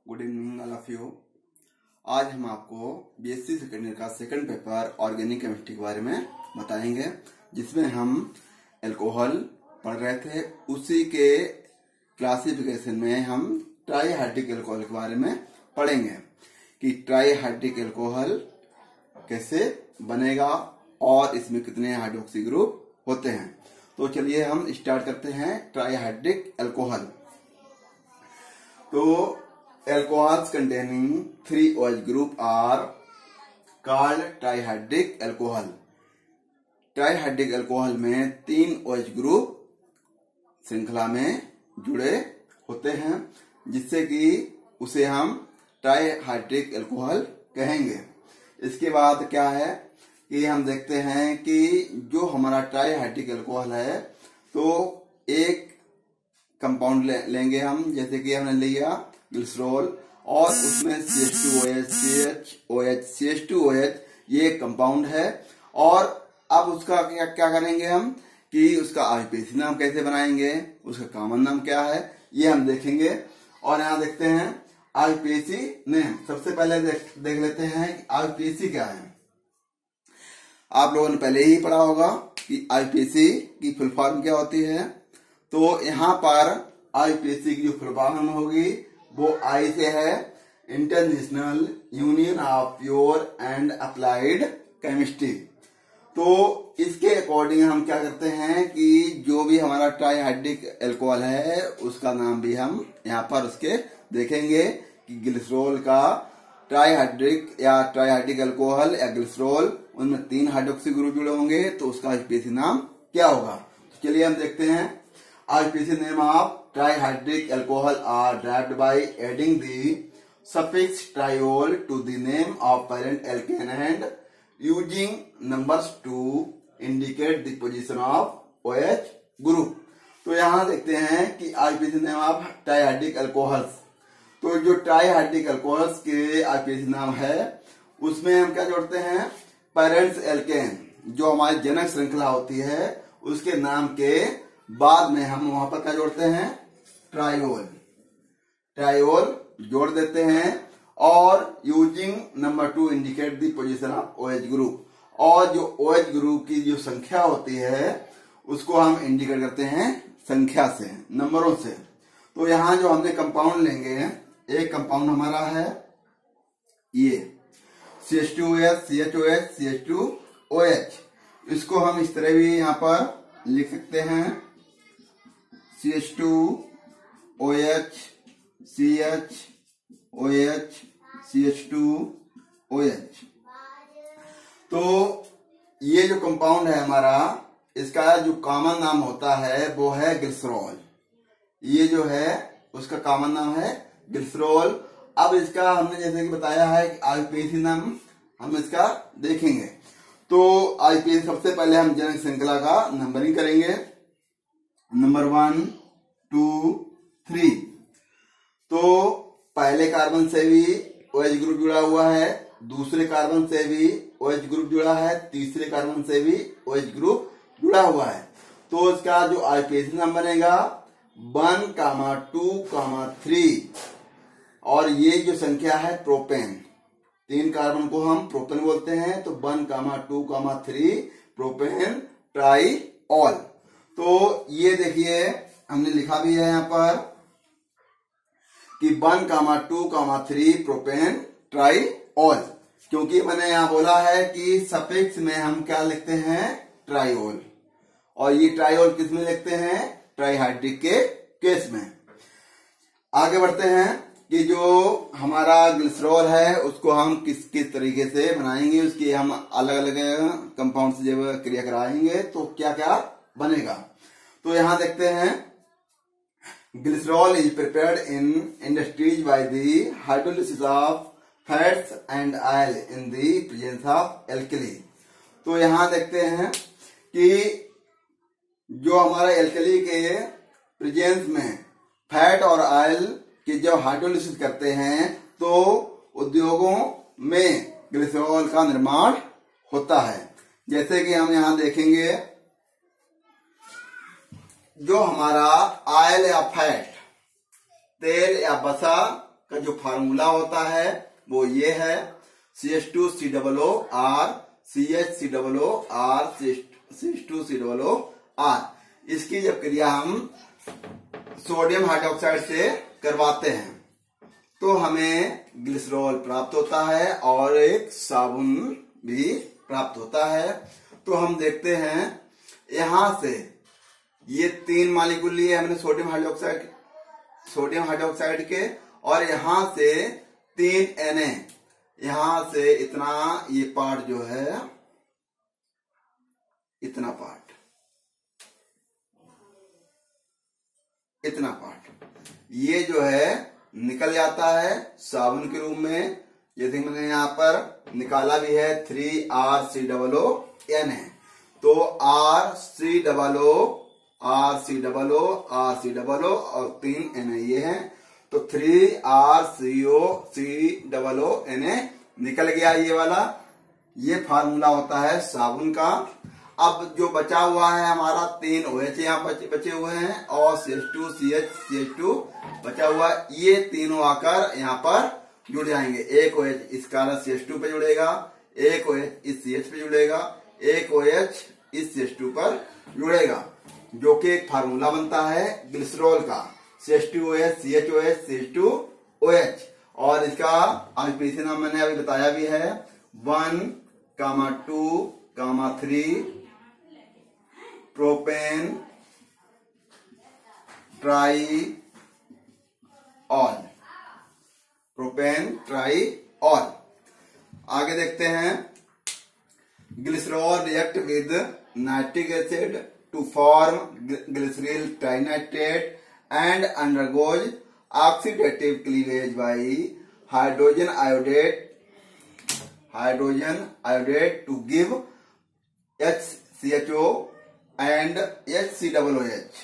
Good evening all of you. आज हम आपको बीएससी सेकेंड ईयर का सेकंड पेपर ऑर्गेनिक केमिस्ट्री के बारे में बताएंगे, जिसमें हम अल्कोहल पढ़ रहे थे। उसी के क्लासिफिकेशन में हम ट्राईहाइड्रिक अल्कोहल के बारे में पढ़ेंगे कि ट्राईहाइड्रिक अल्कोहल कैसे बनेगा और इसमें कितने हाइड्रोक्सी ग्रुप होते हैं। तो चलिए हम स्टार्ट करते हैं ट्राईहाइड्रिक अल्कोहल। तो alcohols containing 3 OH group are called trihydric alcohol. Trihydric alcohol में 3 OH ग्रुप श्रृंखला में जुड़े होते हैं, जिससे कि उसे हम ट्राईहाइड्रिक अल्कोहल कहेंगे। इसके बाद क्या है कि हम देखते हैं कि जो हमारा ट्राईहाइड्रिक अल्कोहल है, तो एक कंपाउंड लेंगे हम, जैसे कि हमने लिया ग्लिसरॉल और उसमें CH2OH, CHOH, CH2OH ये कंपाउंड है। और अब उसका क्या करेंगे हम कि उसका आईपीसी नाम कैसे बनाएंगे, उसका कॉमन नाम क्या है, ये हम देखेंगे। और यहाँ देखते हैं आईपीसी नेम। सबसे पहले देख लेते हैं कि आईपीसी क्या है। आप लोगों ने पहले ही पढ़ा होगा कि आईपीसी की फुल फॉर्म क्या होती है। तो यहाँ पर आईपीसी की जो फुल फॉर्म होगी वो आई से है, international union of pure and applied chemistry. तो इसके अकॉर्डिंग हम क्या करते हैं कि जो भी हमारा ट्राईहाइड्रिक अल्कोहल है उसका नाम भी हम यहाँ पर उसके देखेंगे कि ग्लिसरॉल का ट्राईहाइड्रिक या ट्राईहाइड्रिक अल्कोहल या ग्लिसरॉल, उनमें 3 हाइड्रोक्सी ग्रुप जुड़े होंगे, तो उसका आईपीसी नाम क्या होगा। तो चलिए हम देखते हैं। IPC name of trihydrate alcohol are derived by adding the suffix triol to the name of parent alkane and using numbers to indicate the position of OH group। तो यहाँ देखते हैं कि IPC name of trihydric alcohols. तो जो trihydric alcohols के IPC नाम है उसमें हम क्या जोड़ते हैं, पेरेंट्स एल्केन, जो हमारी जनक श्रृंखला होती है उसके नाम के बाद में हम वहां पर क्या जोड़ते हैं, ट्रायोल जोड़ देते हैं। और using number 2 indicate the position of OH group, और जो OH ग्रुप की जो संख्या होती है उसको हम इंडिकेट करते हैं संख्या से, नंबरों से। तो यहाँ जो हमने कंपाउंड लेंगे, एक कंपाउंड हमारा है ये CH2OH, CHOH, CH2OH। इसको हम इस तरह भी यहाँ पर लिख सकते हैं, CH2OH, CHOH, CH2OH। तो ये जो कंपाउंड है हमारा, इसका जो कॉमन नाम होता है वो है ग्लिसरॉल। ये जो है उसका कॉमन नाम है ग्लिसरॉल। अब इसका हमने जैसे कि बताया है कि आईपीसी नाम हम इसका देखेंगे। तो आईपीसी सबसे पहले हम जनक श्रृंखला का नंबरिंग करेंगे, नंबर 1, 2, 3। तो पहले कार्बन से भी OH ग्रुप जुड़ा हुआ है, दूसरे कार्बन से भी OH ग्रुप जुड़ा है, तीसरे कार्बन से भी OH ग्रुप जुड़ा हुआ है। तो इसका जो आईपीसी नाम बनेगा 1, 2, 3। और ये जो संख्या है प्रोपेन, 3 कार्बन को हम प्रोपेन बोलते हैं। तो 1, 2, 3 प्रोपेन ट्राईऑल। तो ये देखिए हमने लिखा भी है यहाँ पर कि 1, 2, 3 प्रोपेन ट्राईऑल, क्योंकि मैंने यहाँ बोला है कि सफिक्स में हम क्या लिखते हैं, ट्राईऑल। और ये ट्राईऑल किस में लिखते हैं, ट्राईहाइड्रिक के केस में। आगे बढ़ते हैं कि जो हमारा ग्लिसरॉल है उसको हम किस किस तरीके से बनाएंगे, उसकी हम अलग अलग कंपाउंड से जब क्रिया कराएंगे तो क्या क्या बनेगा। तो यहां देखते हैं, glycerol is prepared in industries by the hydrolysis of fats and oil in the presence of alkali. तो यहां देखते हैं कि जो हमारा एल्कली के प्रेजेंस में फैट और ऑयल की जब हाइड्रोलिसिस करते हैं तो उद्योगों में ग्लिसरॉल का निर्माण होता है। जैसे कि हम यहां देखेंगे, जो हमारा ऑयल या फैट, तेल या वसा का जो फार्मूला होता है वो ये है CH2COOR CH3COOR CH2COOR। इसकी जब क्रिया हम सोडियम हाइड्रोक्साइड से करवाते हैं तो हमें ग्लिसरॉल प्राप्त होता है और एक साबुन भी प्राप्त होता है। तो हम देखते हैं यहां से ये 3 मॉलिक्यूल लिए हमने सोडियम हाइड्रोक्साइड के, और यहां से 3 Na, यहां से इतना ये पार्ट जो है, इतना पार्ट ये जो है निकल जाता है साबुन के रूप में। जैसे मैंने यहाँ पर निकाला भी है 3RCOON है, तो RCOO और 3 Na ये है, तो 3RCOONA निकल गया ये वाला। ये फार्मूला होता है साबुन का। अब जो बचा हुआ है हमारा 3 OH यहाँ बचे हुए हैं और CH2 CH2 बचा हुआ, ये तीनों आकर यहाँ पर जुड़ जाएंगे। एक OH इस कारण CH2 पे जुड़ेगा, एक OH इस CH पे जुड़ेगा, एक OH इस CH2 पर जुड़ेगा, जो कि एक फार्मूला बनता है ग्लिसरॉल का, CH2OH CHOH CH2OH। और इसका आईपीसी नाम मैंने अभी बताया भी है 1, 2, 3 प्रोपेन ट्राईऑल। आगे देखते हैं, glycerol react with nitric acid to form glyceryl trinitrate and undergoes oxidative cleavage by hydrogen iodate to give HCHO and HCOOH।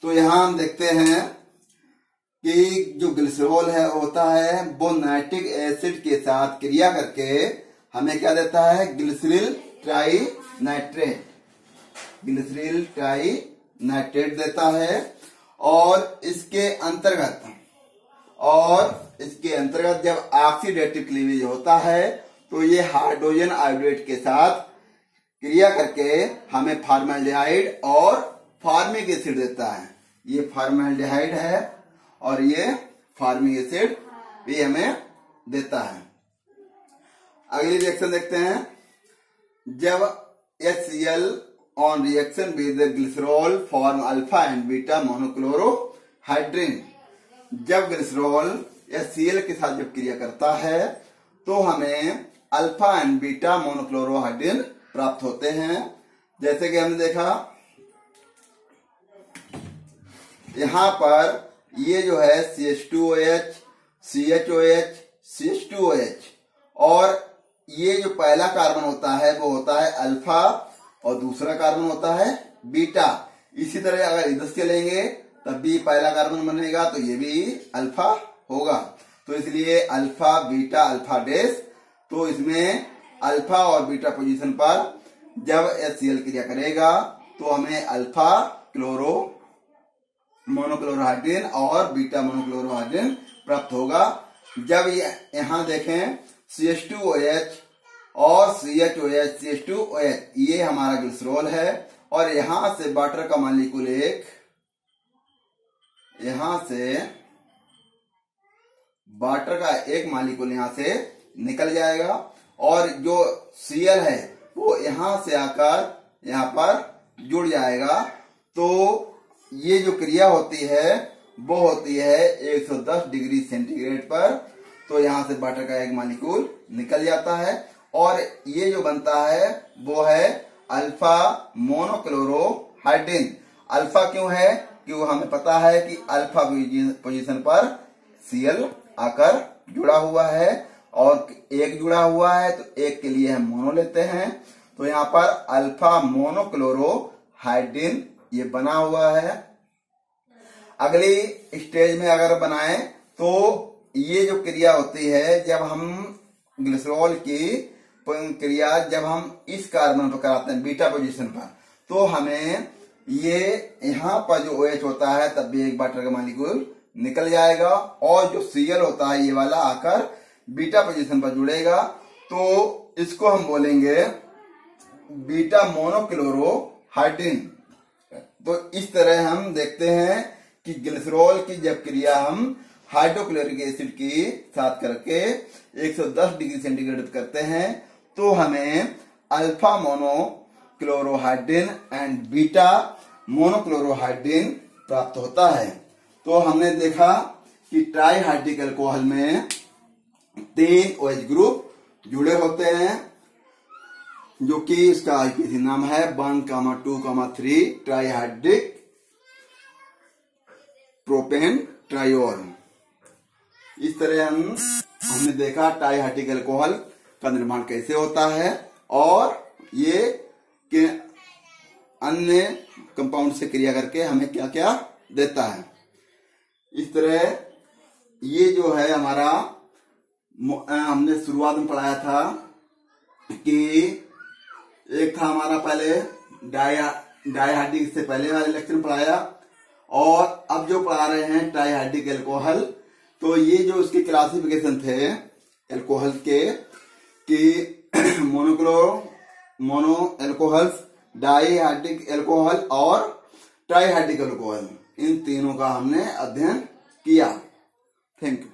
तो यहां हम देखते हैं कि जो ग्लिसरॉल है होता है वो नाइट्रिक एसिड के साथ क्रिया करके हमें क्या देता है, ग्लिसरील ट्राइनाइट्रेट देता है। और इसके अंतर्गत जब ऑक्सीडेटिव क्लीवेज होता है तो ये हाइड्रोजन आयोडेट के साथ क्रिया करके हमें फॉर्मेल्डिहाइड और फॉर्मिक एसिड देता है। ये फॉर्मेल्डिहाइड है और ये फॉर्मिक एसिड भी हमें देता है। अगली रिएक्शन देखते हैं, जब HCl on reaction with glycerol form alpha and beta monochlorohydrin. जब ग्लिसरॉल HCl के साथ जब क्रिया करता है तो हमें अल्फा एंड बीटा मोनोक्लोरोहाइड्रिन प्राप्त होते हैं। जैसे कि हमने देखा यहां पर ये जो है CH2OH CHOH CH2OH, और ये जो पहला कार्बन होता है वो होता है अल्फा और दूसरा कार्बन होता है बीटा। इसी तरह अगर इधर से लेंगे तब भी पहला कार्बन बनेगा तो ये भी अल्फा होगा। तो इसलिए अल्फा बीटा अल्फा डैश, तो इसमें अल्फा और बीटा पोजीशन पर जब HCl क्रिया करेगा तो हमें अल्फा क्लोरो मोनोक्लोरोहाइड्रिन और बीटा मोनोक्लोरोहाइड्रिन प्राप्त होगा। जब यहां देखें CH2OH और CHOH CH2OH, ये हमारा ग्लिसरॉल है और यहां से वाटर का मॉलिक्यूल एक मॉलिक्यूल यहां से निकल जाएगा और जो Cl है वो यहां से आकर यहां पर जुड़ जाएगा। तो ये जो क्रिया होती है वो होती है 110 डिग्री सेंटीग्रेड पर। तो यहां से वाटर का एक मॉलिक्यूल निकल जाता है और ये जो बनता है वो है अल्फा मोनोक्लोरोहाइड्रिन। अल्फा क्यों है? क्योंकि हमें पता है कि अल्फा पोजीशन पर Cl आकर जुड़ा हुआ है और एक जुड़ा हुआ है तो एक के लिए हम मोनो लेते हैं। तो यहाँ पर अल्फा मोनोक्लोरोहाइड्रिन ये बना हुआ है। अगली स्टेज में अगर बनाएं तो ये जो क्रिया होती है, जब हम ग्लिसरॉल की क्रिया जब हम इस कार्बन पर कराते हैं बीटा पोजीशन पर, तो हमें ये यहाँ पर जो OH होता है तब भी एक वाटर का मॉलिक्यूल निकल जाएगा और जो Cl होता है ये वाला आकर बीटा पोजीशन पर जुड़ेगा, तो इसको हम बोलेंगे बीटा मोनोक्लोरोहाइड्रिन। तो इस तरह हम देखते हैं कि ग्लिसरॉल की जब क्रिया हम हाइड्रोक्लोरिक एसिड की साथ करके 110 डिग्री सेंटीग्रेड करते हैं तो हमें अल्फा मोनोक्लोरोहाइड्रिन एंड बीटा मोनोक्लोरोहाइड्रिन प्राप्त होता है। तो हमने देखा कि ट्राईहाइड्रिक अल्कोहल में 3 OH ग्रुप जुड़े होते हैं, जो कि इसका आईपीसी नाम है 1,2,3 ट्राईहाइड्रिक प्रोपेन ट्रायोल। इस तरह हमने देखा ट्राईहाइड्रिक अल्कोहल का निर्माण कैसे होता है और ये के अन्य कंपाउंड से क्रिया करके हमें क्या क्या देता है। इस तरह ये जो है हमारा, हमने शुरुआत में पढ़ाया था कि एक था हमारा पहले डाईहाइड्रिक, से पहले वाले लेक्चर में पढ़ाया, और अब जो पढ़ा रहे हैं ट्राईहाइड्रिक अल्कोहल। तो ये जो उसके क्लासिफिकेशन थे अल्कोहल के कि मोनो अल्कोहल्स, डाईहाइड्रिक अल्कोहल और ट्राईहाइड्रिक अल्कोहल, इन तीनों का हमने अध्ययन किया। Thank you.